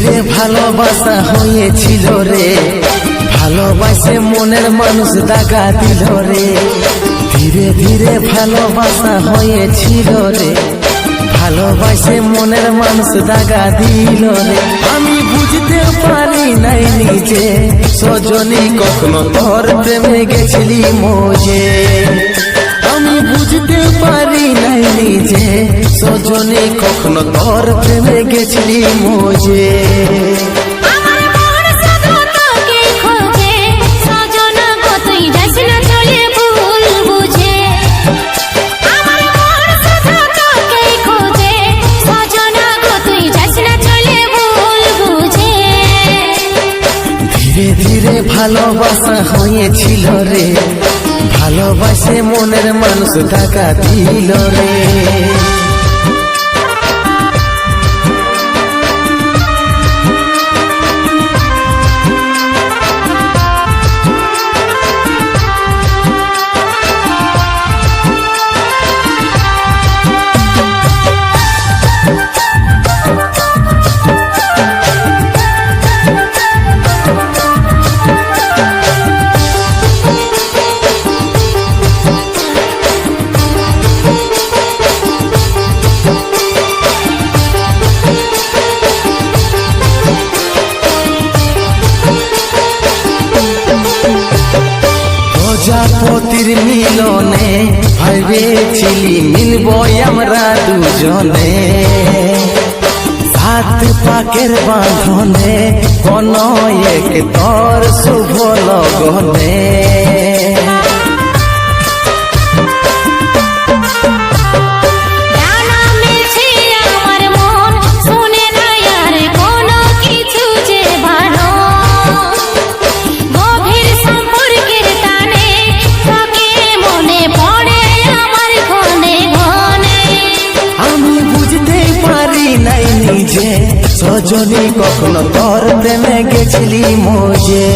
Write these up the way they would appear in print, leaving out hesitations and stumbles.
ধীরে ভালোবাসা হয়েছিল রে, ভালোবাসে মনের মানুষ দাগা দিল রে। ধীরে ধীরে ভালোবাসা হয়েছিল রে, ভালোবাসে মনের মানুষ দাগা দিল রে। আমি বুঝতে পারি নাই নিজে, সজনী কখনো তোর প্রেমে গেছিলি মজে। আমি বুঝতে পারি নাই নিজে, সজনী কখনো তোর প্রেমে গেছিলি মজে। ধীরে ধীরে ভালোবাসা হয়েছিল রে, ভালোবাসে মনের মানুষ টাকা দিল রে। প্রজাপতির মিলনে ভেবেছিলি মিলব আমরা দুজনে, সাত পাকের বাঁধনে কোন এক তোর শুভ লগনে। সজনী কখনো তোর প্রেমে গেছিলি মজে।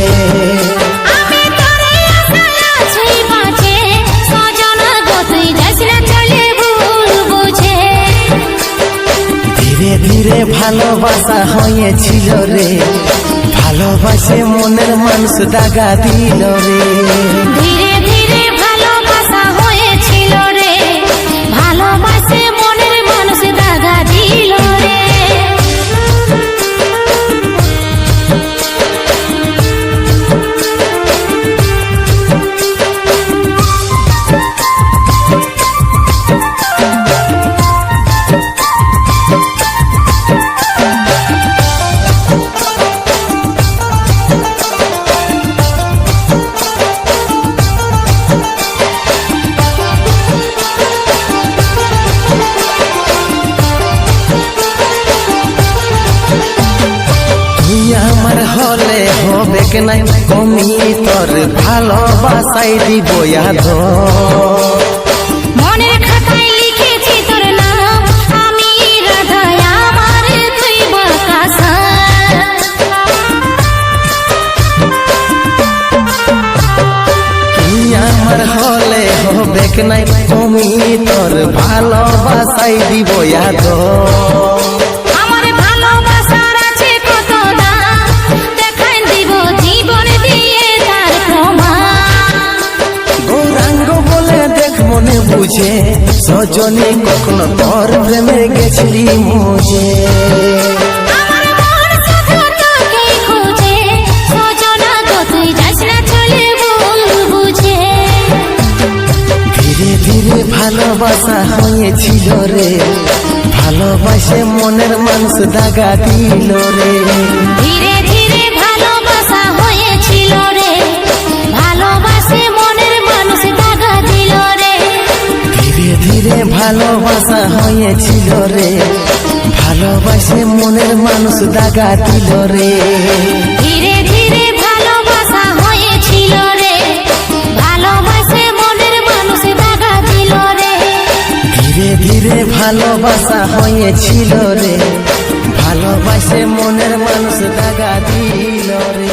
ধীরে ধীরে ভালোবাসা হয়েছিল রে, ভালোবাসে মনের মানুষ দাগা দিল রে। ধীরে ধীরে ভালোবাসা হয়েছিল রে, ভালোবাসে মনের মানুষ দাগা দিল রে। আমার হলে হবে কে নাই কমি, তোর ভালোবাসাই দিব ইয়াদ। মনের খাতায় লিখেছি তোর নাম, আমি রাধা আমার তুই বাকাশা। তুই আমার হলে হবে কে নাই কমি, তোর ভালোবাসাই দিব ইয়াদ। বুঝে সজনী কখনো তোর প্রেমে গেছিলি মজে। ধীরে ধীরে ভালোবাসা হয়েছিল রে, ভালোবাসে মনের মানুষ দাগা দিল রে। ধীরে ধীরে ভালোবাসা হয়েছিল রে, ভালোবাসে মনের মানুষ দাগা দিল রে। ধীরে ধীরে ভালোবাসা হয়েছিল রে, ভালোবাসে মনের মানুষ দাগা দিল রে। ধীরে ধীরে ভালোবাসা হয়েছিল রে, ভালোবাসে মনের মানুষ দাগা দিল রে। ধীরে ধীরে ভালোবাসা হয়েছিল রে, ভালোবাসে মনের মানুষ দাগা দিল রে।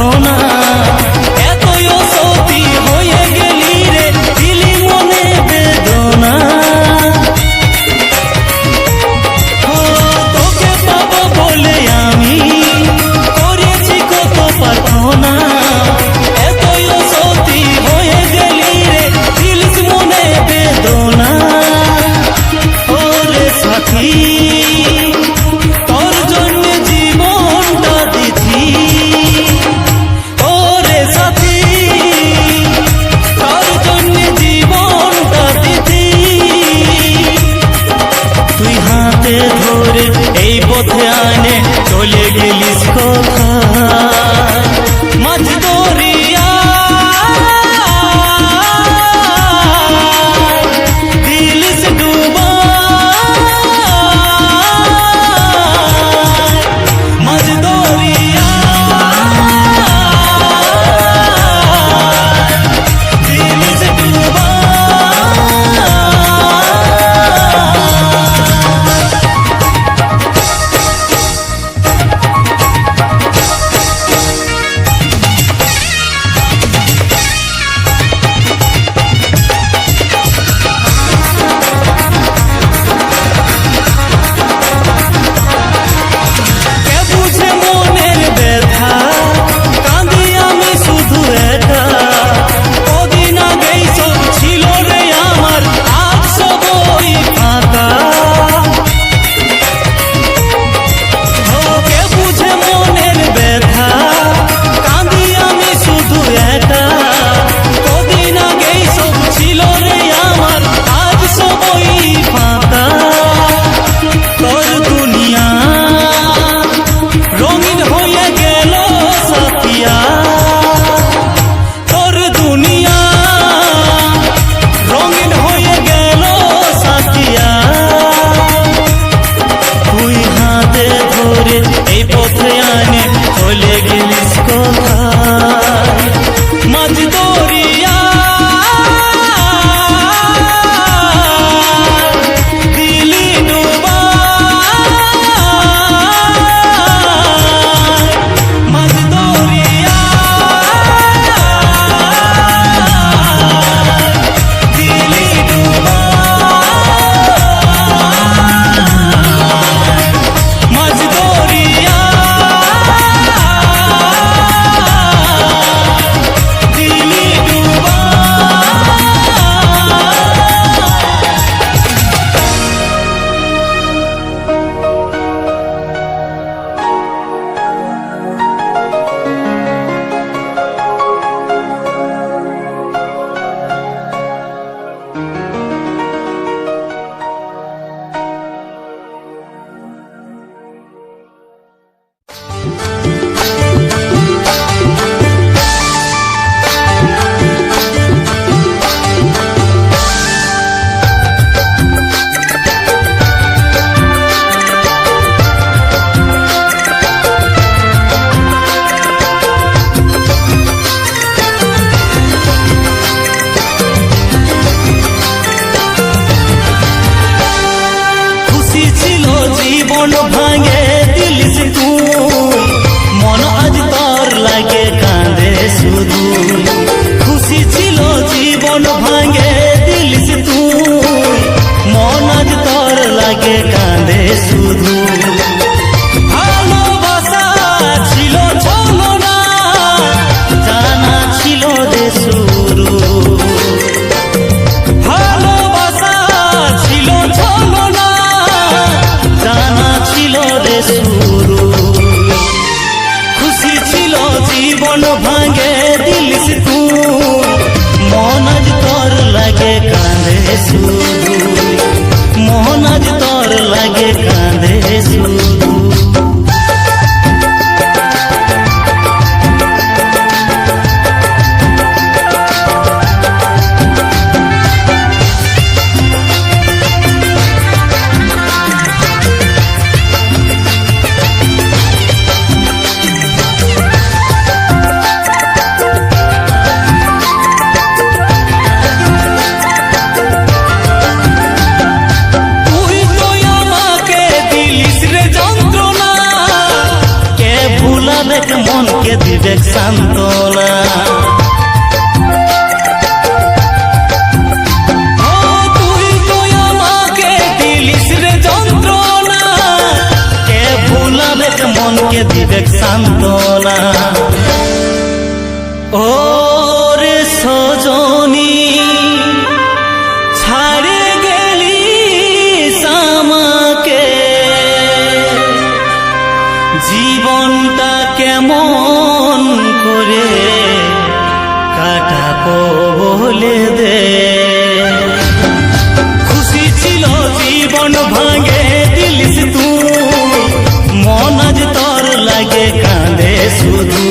প্রার্থনা এতই সতী হয়ে গেলি রে দিলি মনে বেদনা ও তোকে পাবো বলে আমি করেছি কত প্রার্থনা এতই সতী হয়ে গেলি রে দিলিস মনে বেদনা ওরে সাথী তোর জন্য জীবনটা দিছি ওরে সাথী তোর জন্য জীবনটা দিছি তুই হাতে ধরে এই পথে আনে চলে গেলিস কোথায় মাঝ দরিয়া দিলিস ডুবা মাঝ দরিয়া দিলিস ডুবা কে বুঝে মনের ব্যথা কাঁদি আমি শুধু একা কদিন আগেই সব ছিল রে আমার আজ সব ওই ফাঁকা ও কে বুঝে মনের ব্যথা কাঁদি আমি শুধু একা কদিন আগেই সব ছিল রে আমার আজ সব ওই ফাঁকা তোর দুনিয়া রঙিন হয়ে গেল সাথিয়া তোর দুনিয়া রঙিন হয়ে গেল সাথিয়া তুই হাতে ধরে এই পথে আনে চলে গেলিস কোথায় মাঝ দরিয়া দিলি ডুবা মাঝ দরিয়া দিলি ডুবা মাঝ দরিয়া দিলি ডুবা খুশি ছিল জীবন ভাঙে দিলিস তুই মন আজ তোর লাগে কাঁদে শুধু খুশি ছিল জীবন ভাঙে দিলিস তুই মন আজ তোর লাগে কাঁদে শুধু ভালোবাসা ছিল ছলনা জানা ছিল রে শুরু ভালোবাসা ছিল ছলনা জানা ছিল রে শুরু খুশি ছিল জীবন ভাঙে দিলিস তুই মন আজ তোর লাগে কাঁদে শুধু মন আজ তোর লাগে কাঁদে শুধু তুই তো আমাকে দিলিস রে জান সান্ত্বনা। ও তুই তো আমাকে দিলিস রে যন্ত্রণা, কে ভুলাবে মনকে দিবে সান্ত্বনা। ও রে সজনী ছাড়ে গেলি আমাকে, জীবনটা কেমন করে কাটাবো বলে দে। খুশি ছিল জীবন ভাঙে দিলিস তুই, মন আজ তোর লাগে কাঁদে শুধু,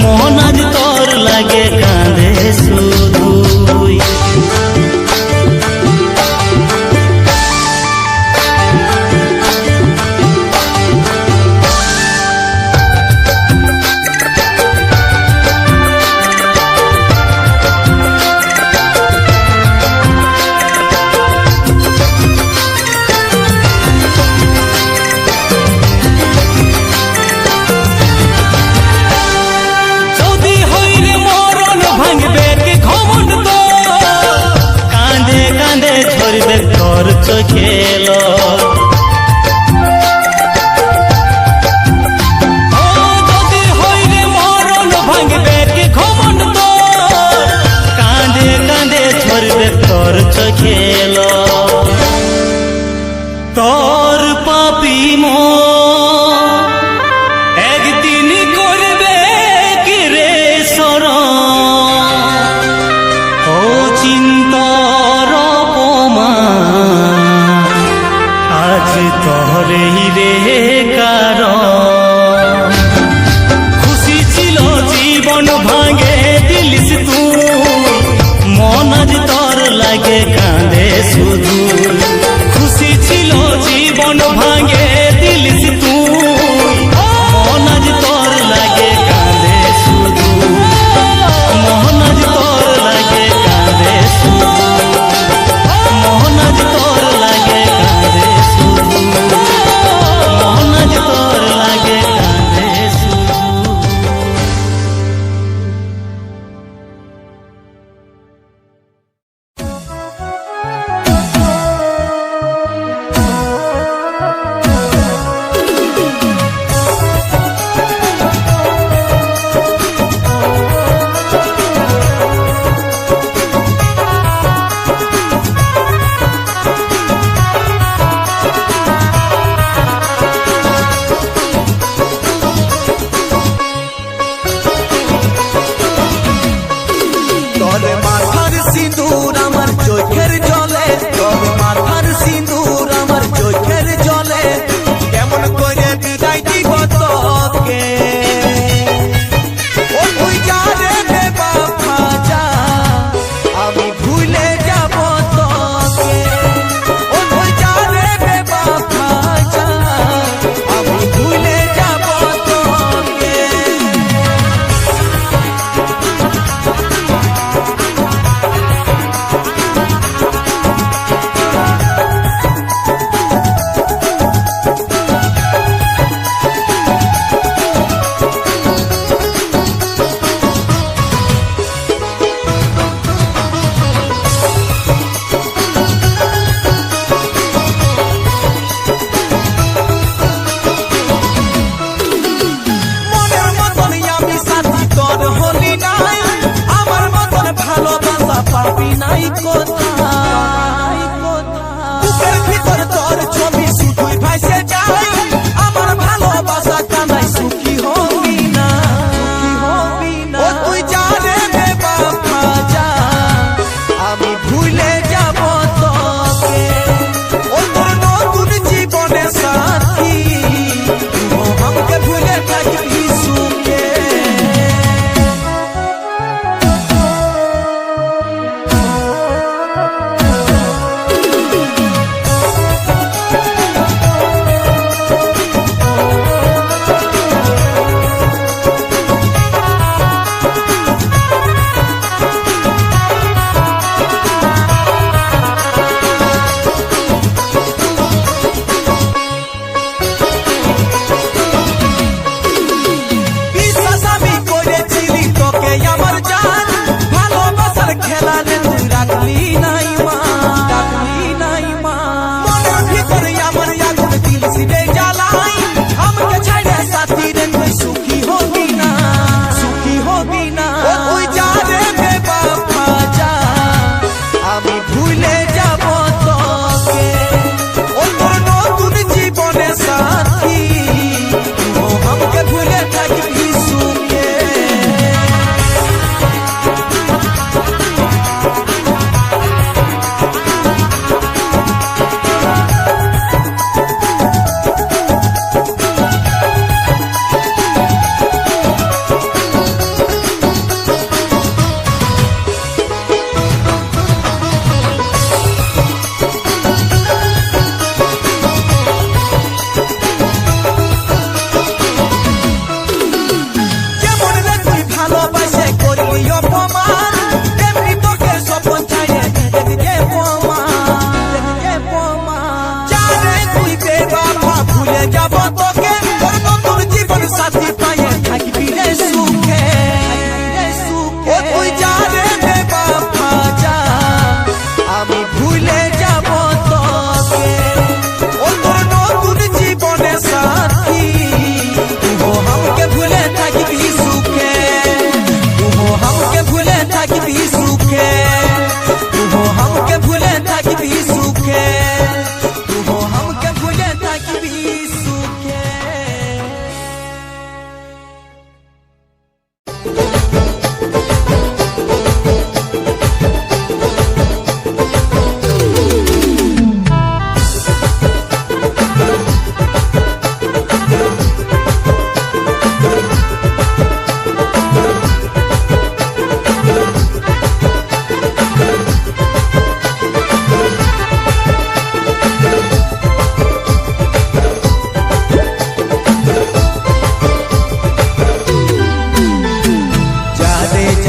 মন আজ তোর লাগে কাঁদে শুধু। যদি হইরে মরণ ভাঙবে কি ঘমণ্ড তোর, কাঁদে কাঁদে ঝরবে তোর চোখে জল। ও যদি হইরে মরণ ভাঙবে কি ঘমণ্ড তোর, কাঁদে কাঁদে ঝরবে তোর চোখে জল। তোর পাপি মন একদিন করবে কি রে শরণ, ও চিন্তর অপমান আজ তোরই রে কারণ। খুশি ছিল জীবন ভাঙে দিলিস তুই, মন আজ তোর লাগে কাঁদে শুধু। খুশি ছিল জীবন ভাঙে দিলিস তুই, মন আজ তোর লাগে কাঁদে শুধু, মন আজ তোর লাগে কাঁদে শুধু, মন আজ তোর লাগে কাঁদে শুধু, মন আজ তোর লাগে কাঁদে শুধু।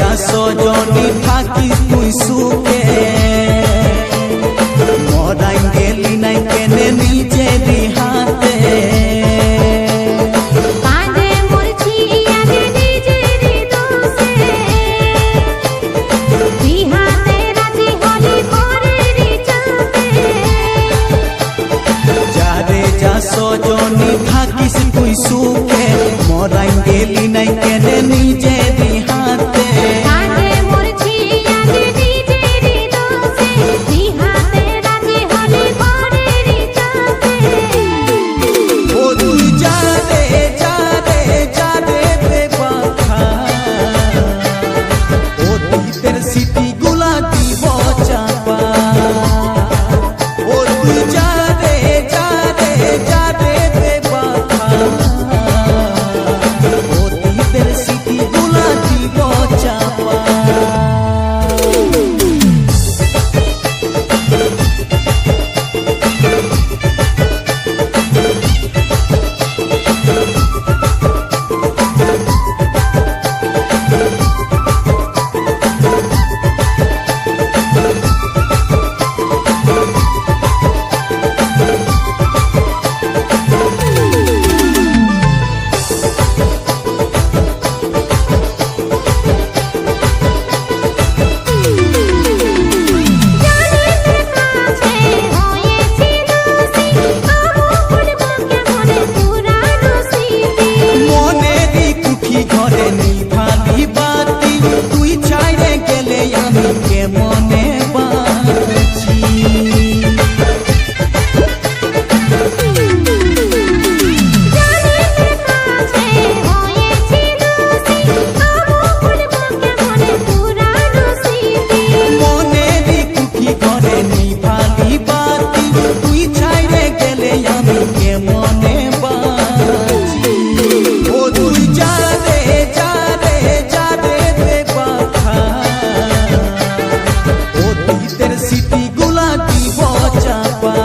যা সজনী থাকিস তুই সুখে মরাই গেলি নাই কেনে নিজেরই হাতে কাঁদে মরছি আমি নিজেরই দোষে বিহাতে রাজি হলি পরেরই চাপে যারে যা সজনী থাকিস তুই সুখে মরাই গেলি নাই কেনে নিজেরই হাতে কাঁদে মরছি আমি নিজেরই দোষে বিহাতে রাজি হলি পরেরই চাপে ও তুই যারে যারে যারে বেবাখা ও তুইতের সিটি গুলা দিব চাপা ও তুই যারে যারে যারে বেবাখা ও তুইতের সিটি গুলা দিব চাপা মনেরই কুঠি ঘরে নিভালি বাতি তুই ছাইরে গেলে আমি কেমনে বাঁচি মনেরই কুঠি ঘরে নিভালি বাতি তুই ছাইরে গেলে আমি কেমনে বাঁচি ও তুই যারে যারে যারে বেবাখা ও তুইতের সিটি গুলা দিব চাপা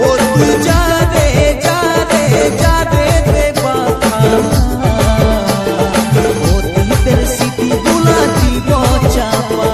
ও তুই যারে যারে যারে বেবাখা ও তুইতের সিটি গুলা দিব চাপা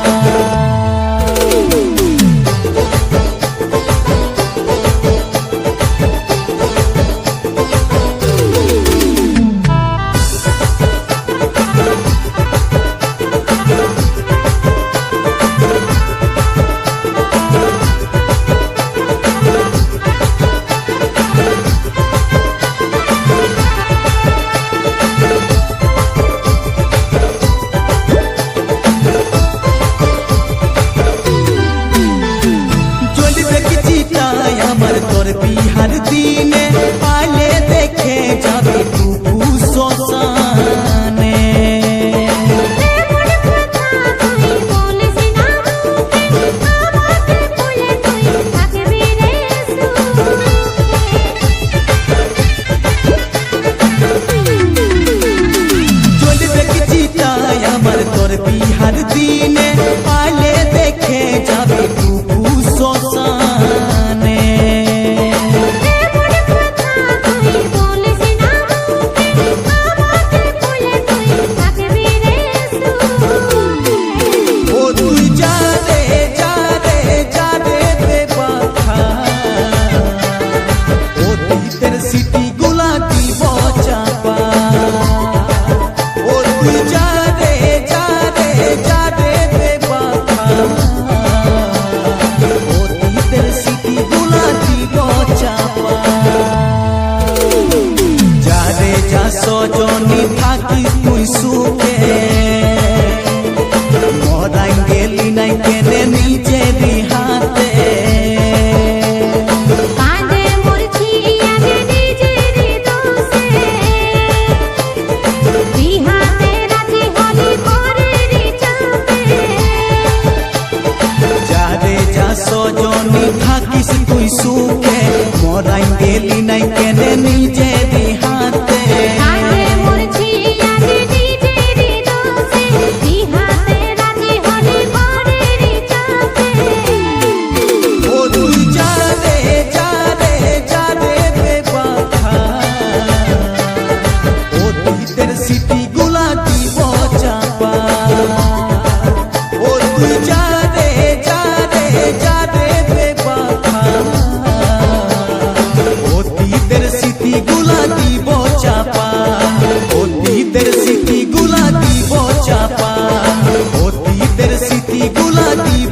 জ্বলবে কি চিতায় আমার তোর বিহার দিনে পালে দেখে যাবে টুকু শ্মশানে জ্বলবে কি চিতায় আমার তোর বিহার দিনে পালে দেখে যাবে টুকু শ্মশানে ও তুই যারে যারে যারে বেবাখা ও তুইতের সিটি গুলা দিব চাপা ও তুই যারে যারে যারে বেবাখা ও তুইতের সিটি গুলা দিব চাপা যারে যা সজনী থাকিস তুই সুখে মরাই গেলি নাই কেনে নিজেরই হাতে কাঁদে মরছি আমি নিজেরই দোষে বিহাতে রাজি হলি পরেরই চাপে যারে যা সজনী থাকিস তুই সুখে মরাই গেলি নাই কেনে নিজেরই হাতে কাঁদে মরছি আমি চিঠিগুলা দিব